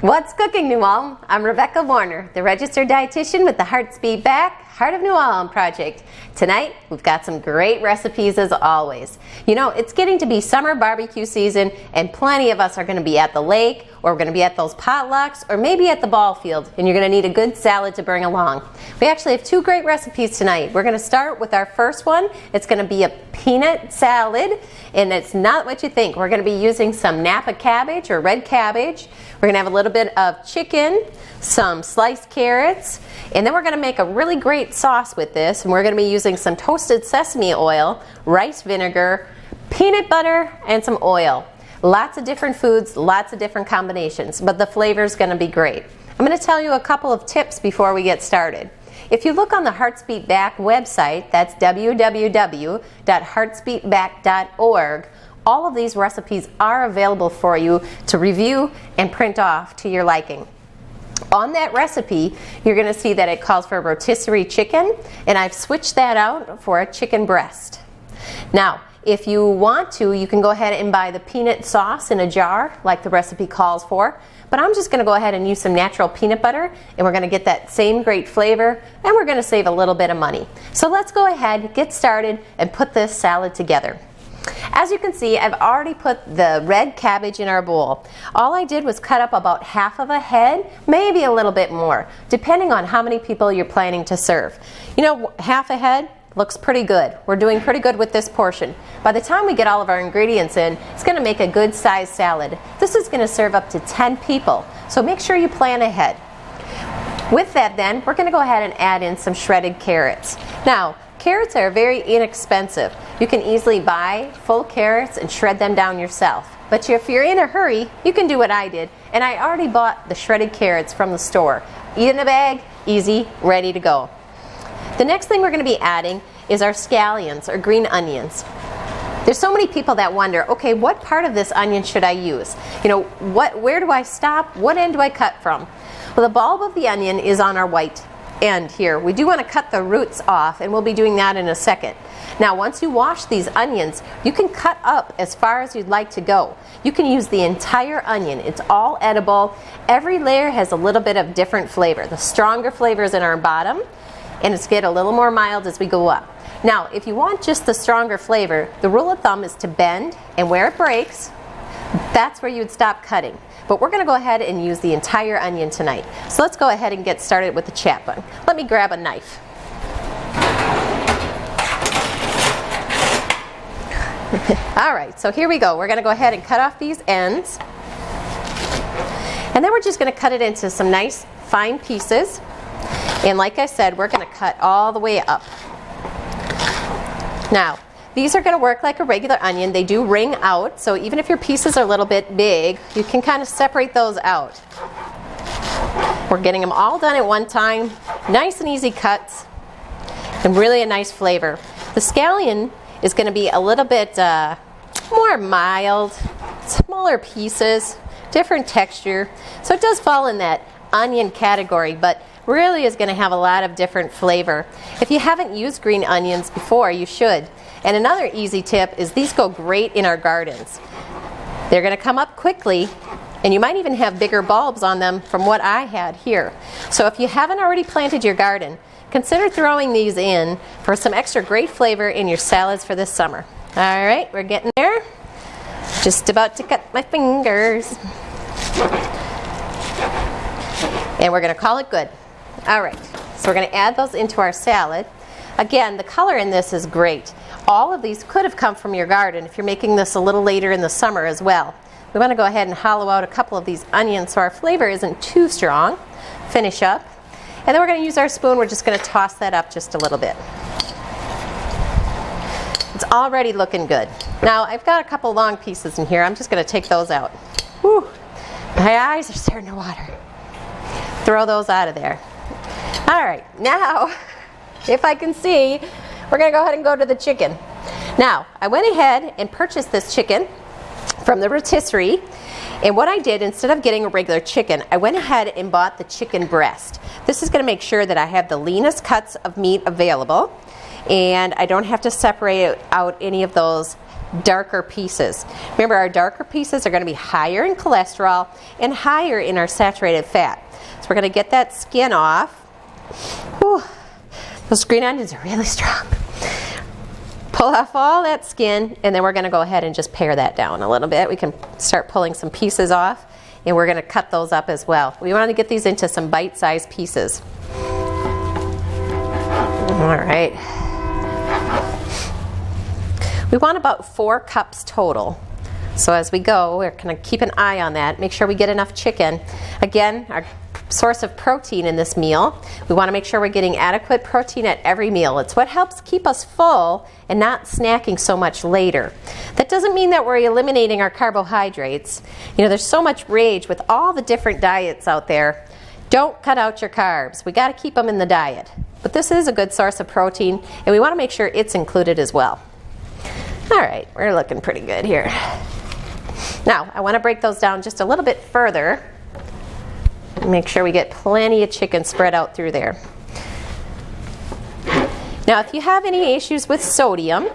What's cooking, New Ulm? I'm Rebecca Warner, the registered dietitian with the Heart's Beat Back Heart of New Ulm project. Tonight, we've got some great recipes as always. You know, it's getting to be summer barbecue season and plenty of us are going to be at the lake or we're going to be at those potlucks or maybe at the ball field, and you're going to need a good salad to bring along. We actually have two great recipes tonight. We're going to start with our first one. It's going to be a peanut salad, and it's not what you think. We're going to be using some Napa cabbage or red cabbage. We're going to have a little bit of chicken, some sliced carrots, and then we're going to make a really great sauce with this, and we're going to be using some toasted sesame oil, rice vinegar, peanut butter, and some oil. Lots of different foods, lots of different combinations, but the flavor is going to be great. I'm going to tell you a couple of tips before we get started. If you look on the Heart's Beat Back website, that's www.heartsbeatback.org, all of these recipes are available for you to review and print off to your liking. On that recipe, you're going to see that it calls for a rotisserie chicken, and I've switched that out for a chicken breast. Now, if you want to, you can go ahead and buy the peanut sauce in a jar like the recipe calls for, but I'm just going to go ahead and use some natural peanut butter, and we're going to get that same great flavor, and we're going to save a little bit of money. So let's go ahead, get started, and put this salad together. As you can see, I've already put the red cabbage in our bowl. All I did was cut up about half of a head, maybe a little bit more, depending on how many people you're planning to serve. You know, half a head looks pretty good. We're doing pretty good with this portion. By the time we get all of our ingredients in, it's going to make a good sized salad. This is going to serve up to 10 people, so make sure you plan ahead. With that then, we're going to go ahead and add in some shredded carrots. Now, carrots are very inexpensive. You can easily buy full carrots and shred them down yourself. But if you're in a hurry, you can do what I did, and I already bought the shredded carrots from the store. Eat in a bag, easy, ready to go. The next thing we're going to be adding is our scallions, or green onions. There's so many people that wonder, okay, what part of this onion should I use? You know, where do I stop? What end do I cut from? Well, the bulb of the onion is on our white end here. We do want to cut the roots off, and we'll be doing that in a second. Now, once you wash these onions, you can cut up as far as you'd like to go. You can use the entire onion. It's all edible. Every layer has a little bit of different flavor. The stronger flavor is in our bottom, and it's get a little more mild as we go up. Now, if you want just the stronger flavor, the rule of thumb is to bend, and where it breaks, that's where you would stop cutting. But we're going to go ahead and use the entire onion tonight. So let's go ahead and get started with the chop bun. Let me grab a knife. All right, so here we go. We're going to go ahead and cut off these ends. And then we're just going to cut it into some nice fine pieces. And like I said, we're going to cut all the way up. Now, these are going to work like a regular onion. They do ring out, so even if your pieces are a little bit big, you can kind of separate those out. We're getting them all done at one time. Nice and easy cuts, and really a nice flavor. The scallion is going to be a little bit more mild, smaller pieces, different texture. So it does fall in that onion category, but really is going to have a lot of different flavor. If you haven't used green onions before, you should. And another easy tip is these go great in our gardens. They're going to come up quickly, and you might even have bigger bulbs on them from what I had here. So if you haven't already planted your garden, consider throwing these in for some extra great flavor in your salads for this summer. All right, we're getting there. Just about to cut my fingers. And we're going to call it good. All right, so we're going to add those into our salad. Again, the color in this is great. All of these could have come from your garden if you're making this a little later in the summer as well. We want to go ahead and hollow out a couple of these onions so our flavor isn't too strong. Finish up. And then we're going to use our spoon. We're just going to toss that up just a little bit. It's already looking good. Now, I've got a couple long pieces in here. I'm just going to take those out. Whew. My eyes are starting to water. Throw those out of there. All right, now, if I can see, we're going to go ahead and go to the chicken. Now, I went ahead and purchased this chicken from the rotisserie, and what I did, instead of getting a regular chicken, I went ahead and bought the chicken breast. This is going to make sure that I have the leanest cuts of meat available, and I don't have to separate out any of those darker pieces. Remember, our darker pieces are going to be higher in cholesterol and higher in our saturated fat. So we're going to get that skin off. Whew. Those green onions are really strong. Pull off all that skin, and then we're going to go ahead and just pare that down a little bit. We can start pulling some pieces off, and we're going to cut those up as well. We want to get these into some bite-sized pieces. All right. We want about 4 cups total. So as we go, we're going to keep an eye on that. Make sure we get enough chicken. Again, our source of protein in this meal. We want to make sure we're getting adequate protein at every meal. It's what helps keep us full and not snacking so much later. That doesn't mean that we're eliminating our carbohydrates. You know, there's so much rage with all the different diets out there. Don't cut out your carbs. We got to keep them in the diet. But this is a good source of protein, and we want to make sure it's included as well. All right, we're looking pretty good here. Now, I want to break those down just a little bit further. Make sure we get plenty of chicken spread out through there. Now, if you have any issues with sodium,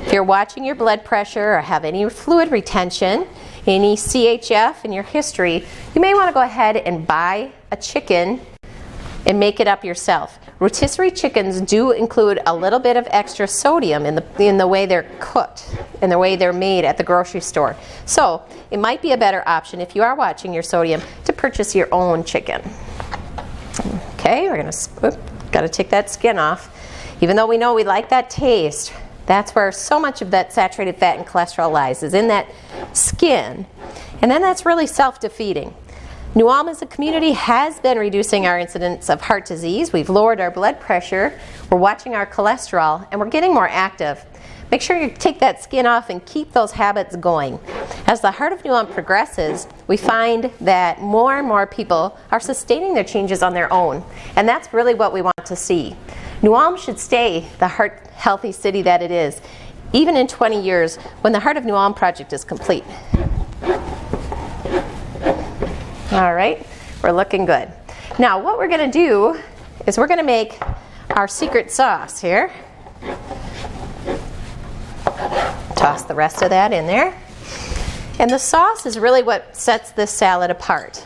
if you're watching your blood pressure or have any fluid retention, any CHF in your history, you may want to go ahead and buy a chicken and make it up yourself. Rotisserie chickens do include a little bit of extra sodium in the way they're cooked and the way they're made at the grocery store. So it might be a better option if you are watching your sodium to purchase your own chicken. Okay, we're got to take that skin off. Even though we know we like that taste, that's where so much of that saturated fat and cholesterol lies, is in that skin. And then that's really self-defeating. New Ulm as a community has been reducing our incidence of heart disease. We've lowered our blood pressure, we're watching our cholesterol, and we're getting more active. Make sure you take that skin off and keep those habits going. As the Heart of New Ulm progresses, we find that more and more people are sustaining their changes on their own, and that's really what we want to see. New Ulm should stay the heart healthy city that it is, even in 20 years when the Heart of New Ulm project is complete. All right, we're looking good. Now what we're going to do is we're going to make our secret sauce here. Toss the rest of that in there. And the sauce is really what sets this salad apart.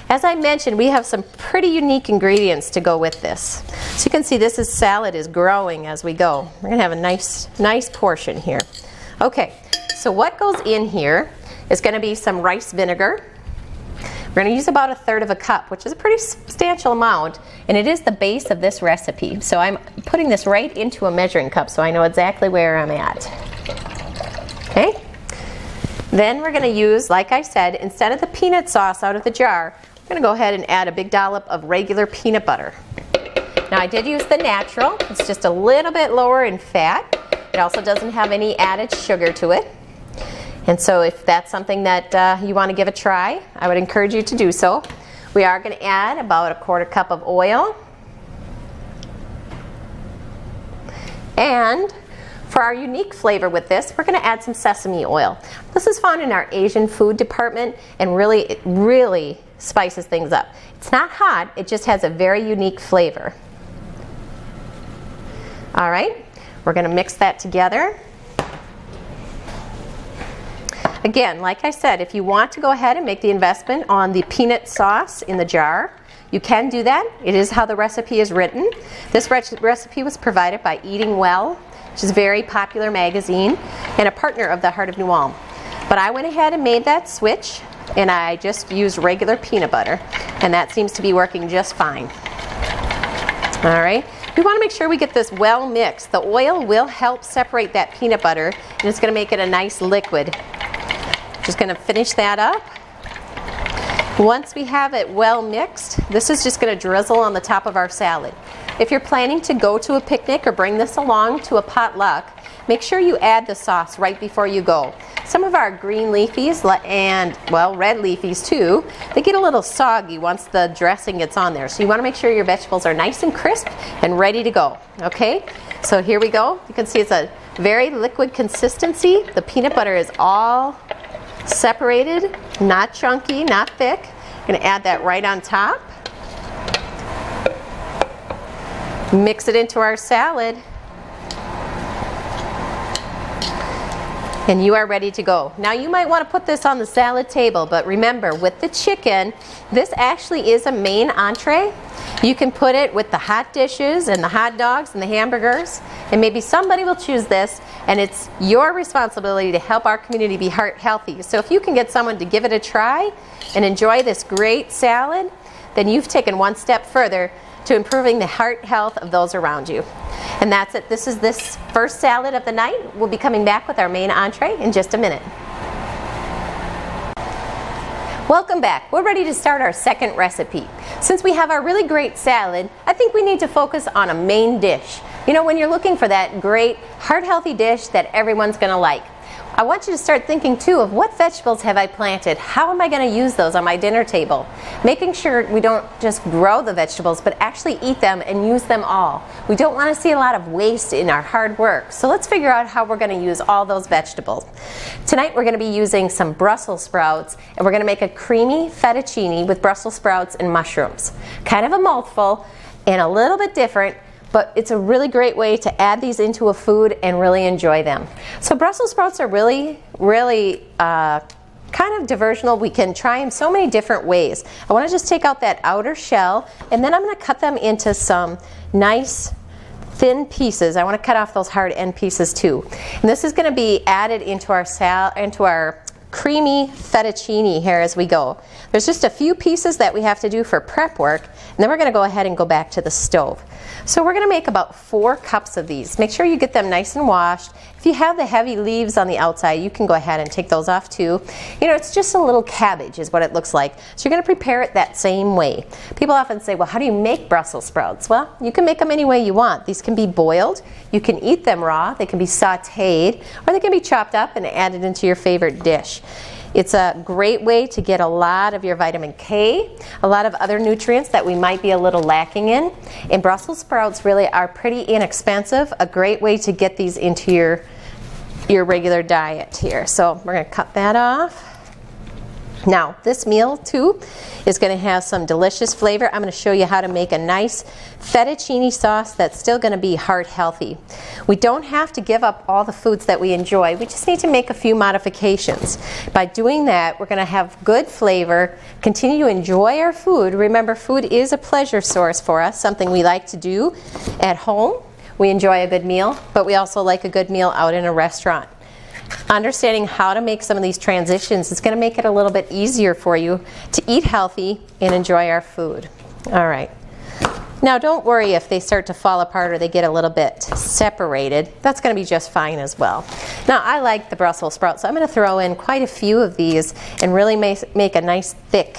As I mentioned, we have some pretty unique ingredients to go with this. So you can see salad is growing as we go. We're going to have a nice portion here. Okay, so what goes in here is going to be some rice vinegar. We're going to use about 1/3 cup, which is a pretty substantial amount, and it is the base of this recipe. So I'm putting this right into a measuring cup so I know exactly where I'm at. Okay? Then we're going to use, like I said, instead of the peanut sauce out of the jar, we're going to go ahead and add a big dollop of regular peanut butter. Now I did use the natural. It's just a little bit lower in fat. It also doesn't have any added sugar to it. And so if that's something that you want to give a try, I would encourage you to do so. We are going to add about 1/4 cup of oil. And for our unique flavor with this, we're going to add some sesame oil. This is found in our Asian food department, and it really spices things up. It's not hot, it just has a very unique flavor. All right, we're going to mix that together. Again, like I said, if you want to go ahead and make the investment on the peanut sauce in the jar, you can do that. It is how the recipe is written. This recipe was provided by Eating Well, which is a very popular magazine and a partner of the Heart of New Ulm. But I went ahead and made that switch, and I just used regular peanut butter, and that seems to be working just fine. All right. We want to make sure we get this well mixed. The oil will help separate that peanut butter, and it's going to make it a nice liquid. Just going to finish that up. Once we have it well mixed, this is just going to drizzle on the top of our salad. If you're planning to go to a picnic or bring this along to a potluck, make sure you add the sauce right before you go. Some of our green leafies and, well, red leafies too, they get a little soggy once the dressing gets on there. So you want to make sure your vegetables are nice and crisp and ready to go. Okay, so here we go. You can see it's a very liquid consistency. The peanut butter is all separated, not chunky, not thick. I'm going to add that right on top. Mix it into our salad. And you are ready to go. Now you might want to put this on the salad table, but remember with the chicken, this actually is a main entree. You can put it with the hot dishes and the hot dogs and the hamburgers, and maybe somebody will choose this, and it's your responsibility to help our community be heart healthy. So if you can get someone to give it a try and enjoy this great salad, then you've taken one step further to improving the heart health of those around you. And that's it. This is this first salad of the night. We'll be coming back with our main entree in just a minute. Welcome back. We're ready to start our second recipe. Since we have our really great salad, I think we need to focus on a main dish. You know, when you're looking for that great heart-healthy dish that everyone's going to like, I want you to start thinking too of what vegetables have I planted? How am I going to use those on my dinner table? Making sure we don't just grow the vegetables, but actually eat them and use them all. We don't want to see a lot of waste in our hard work. So let's figure out how we're going to use all those vegetables. Tonight we're going to be using some Brussels sprouts, and we're going to make a creamy fettuccine with Brussels sprouts and mushrooms. Kind of a mouthful and a little bit different, but it's a really great way to add these into a food and really enjoy them. So Brussels sprouts are really kind of diversional. We can try them so many different ways. I want to just take out that outer shell, and then I'm going to cut them into some nice thin pieces. I want to cut off those hard end pieces too. And this is going to be added into our creamy fettuccine here as we go. There's just a few pieces that we have to do for prep work, and then we're going to go ahead and go back to the stove. So we're going to make about 4 cups of these. Make sure you get them nice and washed. If you have the heavy leaves on the outside, you can go ahead and take those off too. You know, it's just a little cabbage is what it looks like. So you're going to prepare it that same way. People often say, well, how do you make Brussels sprouts? Well, you can make them any way you want. These can be boiled. You can eat them raw. They can be sautéed, or they can be chopped up and added into your favorite dish. It's a great way to get a lot of your vitamin K, a lot of other nutrients that we might be a little lacking in. And Brussels sprouts really are pretty inexpensive, a great way to get these into your regular diet here. So we're going to cut that off. Now, this meal too is going to have some delicious flavor. I'm going to show you how to make a nice fettuccine sauce that's still going to be heart healthy. We don't have to give up all the foods that we enjoy. We just need to make a few modifications. By doing that, we're going to have good flavor, continue to enjoy our food. Remember, food is a pleasure source for us, something we like to do at home. We enjoy a good meal, but we also like a good meal out in a restaurant. Understanding how to make some of these transitions is going to make it a little bit easier for you to eat healthy and enjoy our food. All right. Now don't worry if they start to fall apart or they get a little bit separated. That's going to be just fine as well. Now I like the Brussels sprouts, so I'm going to throw in quite a few of these and really make a nice thick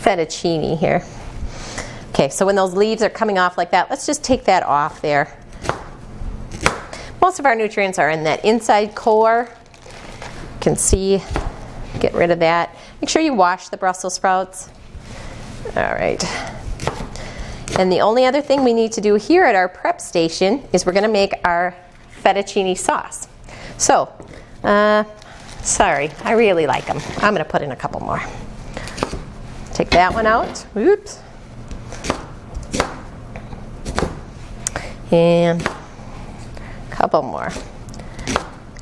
fettuccine here. Okay, so when those leaves are coming off like that, let's just take that off there. Most of our nutrients are in that inside core. You can see, get rid of that. Make sure you wash the Brussels sprouts. All right. And the only other thing we need to do here at our prep station is we're going to make our fettuccine sauce. So, sorry, I really like them. I'm going to put in a couple more. Take that one out. Oops. And couple more.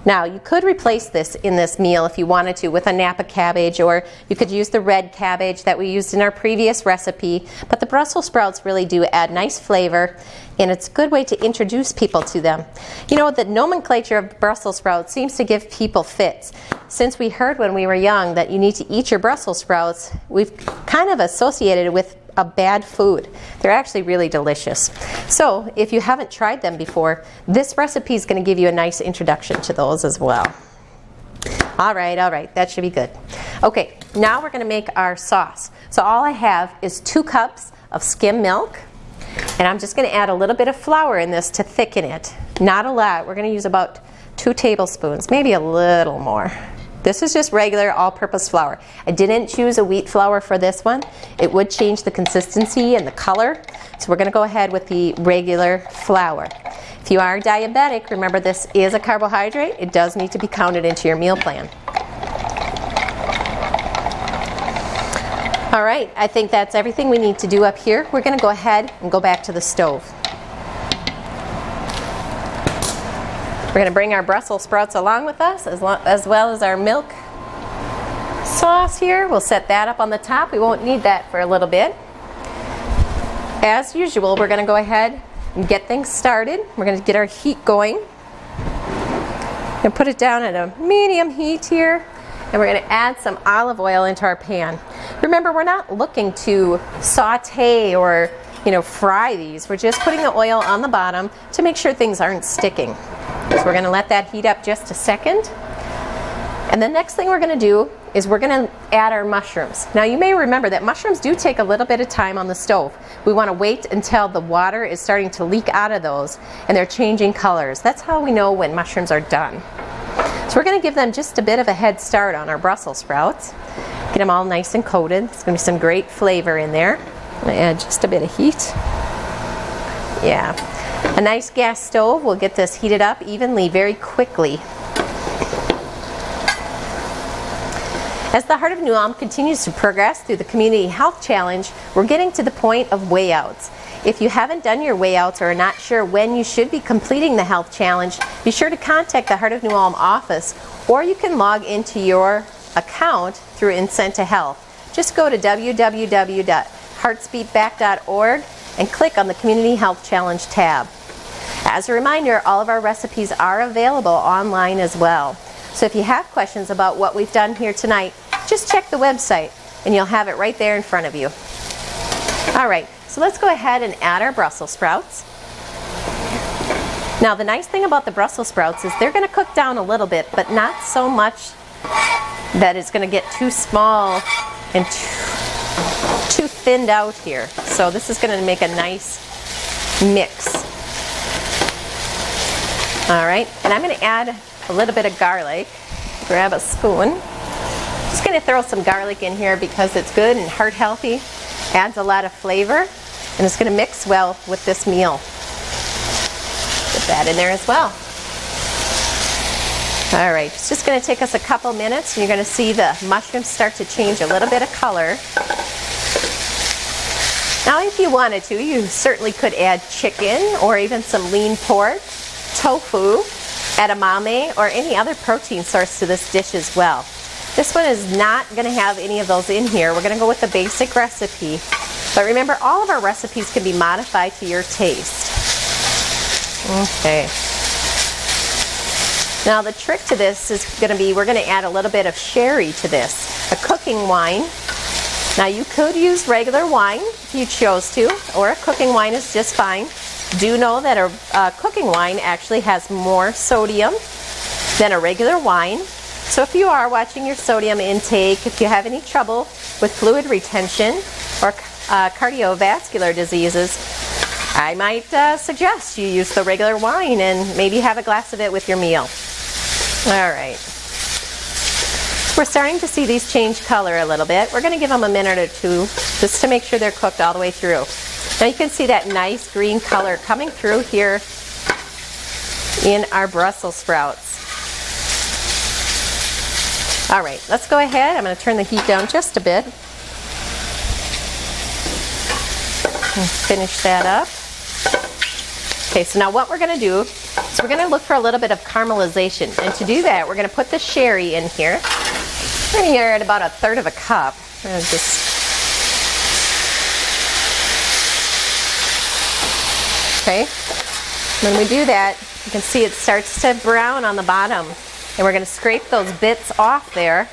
Now you could replace this in this meal if you wanted to with a Napa cabbage, or you could use the red cabbage that we used in our previous recipe, but the Brussels sprouts really do add nice flavor, and it's a good way to introduce people to them. You know, the nomenclature of Brussels sprouts seems to give people fits. Since we heard when we were young that you need to eat your Brussels sprouts, we've kind of associated it with a bad food. They're actually really delicious. So if you haven't tried them before, this recipe is going to give you a nice introduction to those as well. All right, that should be good. Okay, now we're going to make our sauce. So all I have is 2 cups of skim milk, and I'm just going to add a little bit of flour in this to thicken it. Not a lot. We're going to use about 2 tablespoons, maybe a little more. This is just regular all-purpose flour. I didn't choose a wheat flour for this one. It would change the consistency and the color, so we're going to go ahead with the regular flour. If you are diabetic, remember this is a carbohydrate. It does need to be counted into your meal plan. All right, I think that's everything we need to do up here. We're going to go ahead and go back to the stove. We're going to bring our Brussels sprouts along with us, as well as our milk sauce here. We'll set that up on the top. We won't need that for a little bit. As usual, we're going to go ahead and get things started. We're going to get our heat going. And put it down at a medium heat here, and we're going to add some olive oil into our pan. Remember, we're not looking to saute or fry these. We're just putting the oil on the bottom to make sure things aren't sticking. So we're going to let that heat up just a second. And the next thing we're going to do is we're going to add our mushrooms. Now you may remember that mushrooms do take a little bit of time on the stove. We want to wait until the water is starting to leak out of those and they're changing colors. That's how we know when mushrooms are done. So we're going to give them just a bit of a head start on our Brussels sprouts. Get them all nice and coated. It's going to be some great flavor in there. I'm going to add just a bit of heat. Yeah. A nice gas stove will get this heated up evenly very quickly. As the Heart of New Ulm continues to progress through the Community Health Challenge, we're getting to the point of weighouts. If you haven't done your weighouts or are not sure when you should be completing the Health Challenge, be sure to contact the Heart of New Ulm office, or you can log into your account through Incenta Health. Just go to www.heartsbeatback.org and click on the Community Health Challenge tab. As a reminder, all of our recipes are available online as well. So if you have questions about what we've done here tonight, just check the website and you'll have it right there in front of you. Alright, so let's go ahead and add our Brussels sprouts. Now the nice thing about the Brussels sprouts is they're going to cook down a little bit, but not so much that it's going to get too small and too thinned out here. So this is going to make a nice mix. Alright, and I'm going to add a little bit of garlic. Grab a spoon. Just going to throw some garlic in here because it's good and heart healthy. Adds a lot of flavor, and it's going to mix well with this meal. Put that in there as well. Alright, it's just going to take us a couple minutes, and you're going to see the mushrooms start to change a little bit of color. Now if you wanted to, you certainly could add chicken or even some lean pork, tofu, edamame, or any other protein source to this dish as well. This one is not going to have any of those in here. We're going to go with the basic recipe. But remember, all of our recipes can be modified to your taste. Okay. Now the trick to this is going to be, we're going to add a little bit of sherry to this, a cooking wine. Now you could use regular wine if you chose to, or a cooking wine is just fine. Do know that a cooking wine actually has more sodium than a regular wine. So if you are watching your sodium intake, if you have any trouble with fluid retention or cardiovascular diseases, I might suggest you use the regular wine and maybe have a glass of it with your meal. Alright. We're starting to see these change color a little bit. We're going to give them a minute or two just to make sure they're cooked all the way through. Now you can see that nice green color coming through here in our Brussels sprouts. Alright, let's go ahead. I'm going to turn the heat down just a bit. And finish that up. Okay, so now what we're going to do is we're going to look for a little bit of caramelization. And to do that, we're going to put the sherry in here. We're going to get at about 1/3 of a cup. Okay, when we do that, you can see it starts to brown on the bottom. And we're going to scrape those bits off there.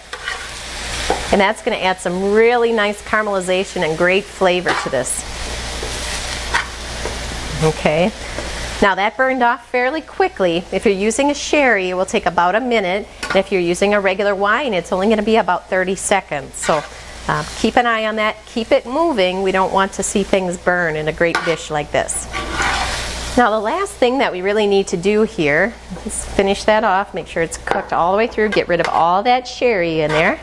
And that's going to add some really nice caramelization and great flavor to this. Okay, now that burned off fairly quickly. If you're using a sherry, it will take about a minute. And if you're using a regular wine, it's only going to be about 30 seconds. So keep an eye on that. Keep it moving. We don't want to see things burn in a great dish like this. Now the last thing that we really need to do here is finish that off, make sure it's cooked all the way through, get rid of all that sherry in there.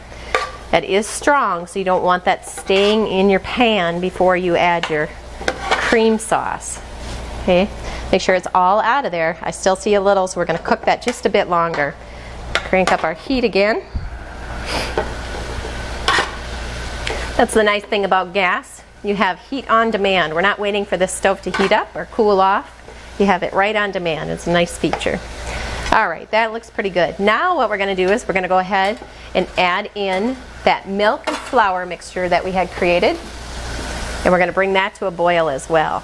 That is strong, so you don't want that staying in your pan before you add your cream sauce. Okay, make sure it's all out of there. I still see a little, so we're going to cook that just a bit longer. Crank up our heat again. That's the nice thing about gas. You have heat on demand. We're not waiting for this stove to heat up or cool off. You have it right on demand. It's a nice feature. All right, that looks pretty good. Now what we're going to do is we're going to go ahead and add in that milk and flour mixture that we had created. And we're going to bring that to a boil as well.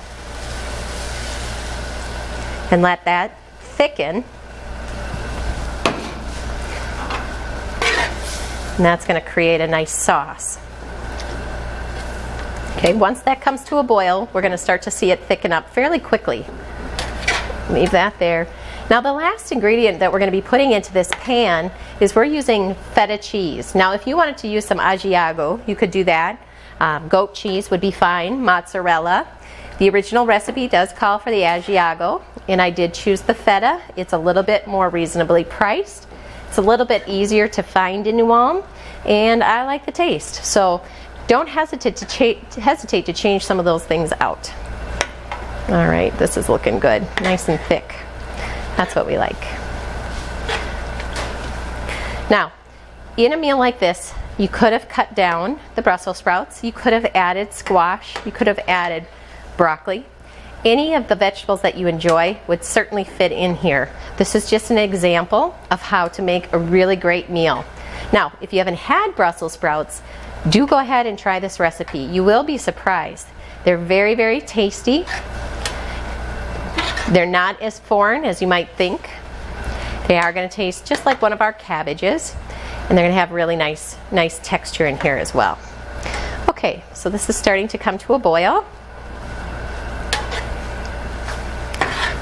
And let that thicken. And that's going to create a nice sauce. Okay, once that comes to a boil, we're going to start to see it thicken up fairly quickly. Leave that there. Now the last ingredient that we're going to be putting into this pan is we're using feta cheese. Now if you wanted to use some Asiago, you could do that. Goat cheese would be fine, mozzarella. The original recipe does call for the Asiago, and I did choose the feta. It's a little bit more reasonably priced. It's a little bit easier to find in New Ulm, and I like the taste. So don't hesitate to change some of those things out. All right, this is looking good, nice and thick. That's what we like. Now, in a meal like this, you could have cut down the Brussels sprouts, you could have added squash, you could have added broccoli. Any of the vegetables that you enjoy would certainly fit in here. This is just an example of how to make a really great meal. Now, if you haven't had Brussels sprouts, do go ahead and try this recipe. You will be surprised. They're very, very tasty. They're not as foreign as you might think. They are going to taste just like one of our cabbages, and they're going to have really nice texture in here as well. Okay, so this is starting to come to a boil.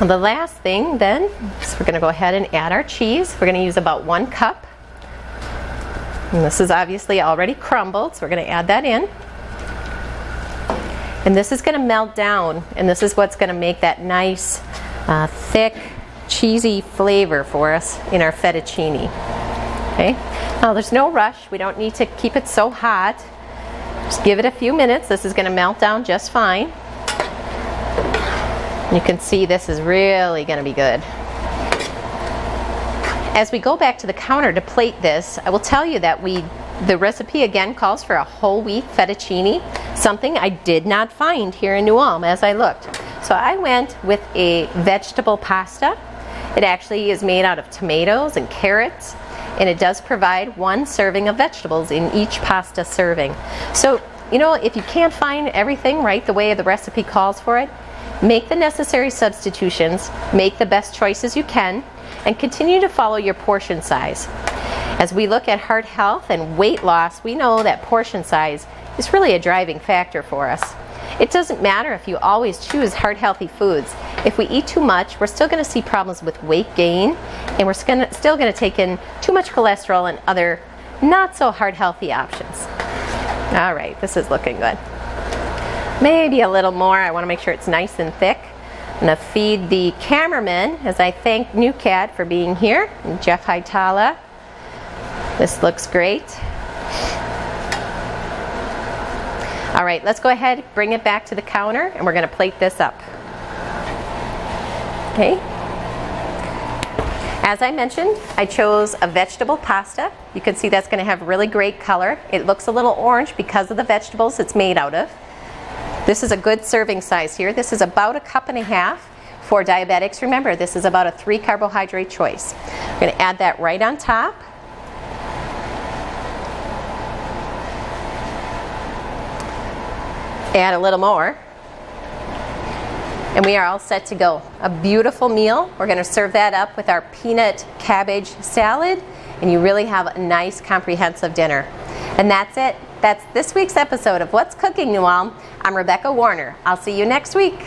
And the last thing then is we're going to go ahead and add our cheese. We're going to use about 1 cup. And this is obviously already crumbled, so we're going to add that in. And this is going to melt down, and this is what's going to make that nice, thick, cheesy flavor for us in our fettuccine. Okay? Now there's no rush. We don't need to keep it so hot. Just give it a few minutes. This is going to melt down just fine. You can see this is really going to be good. As we go back to the counter to plate this, I will tell you that the recipe again calls for a whole wheat fettuccine, something I did not find here in New Ulm as I looked. So I went with a vegetable pasta. It actually is made out of tomatoes and carrots, and it does provide 1 serving of vegetables in each pasta serving. So, you know, if you can't find everything right the way the recipe calls for it, make the necessary substitutions, make the best choices you can, and continue to follow your portion size. As we look at heart health and weight loss, we know that portion size is really a driving factor for us. It doesn't matter if you always choose heart-healthy foods. If we eat too much, we're still going to see problems with weight gain, and we're still going to take in too much cholesterol and other not so heart-healthy options. All right, this is looking good. Maybe a little more. I want to make sure it's nice and thick. I'm going to feed the cameraman as I thank New Cat for being here, and Jeff Haitala. This looks great. All right, let's go ahead, bring it back to the counter, and we're going to plate this up. Okay. As I mentioned, I chose a vegetable pasta. You can see that's going to have really great color. It looks a little orange because of the vegetables it's made out of. This is a good serving size here. This is about 1.5 cups. For diabetics, remember, this is about a 3 carbohydrate choice. We're going to add that right on top. Add a little more. And we are all set to go. A beautiful meal. We're going to serve that up with our peanut cabbage salad, and you really have a nice comprehensive dinner. And that's it. That's this week's episode of What's Cooking, New Ulm. I'm Rebecca Warner. I'll see you next week.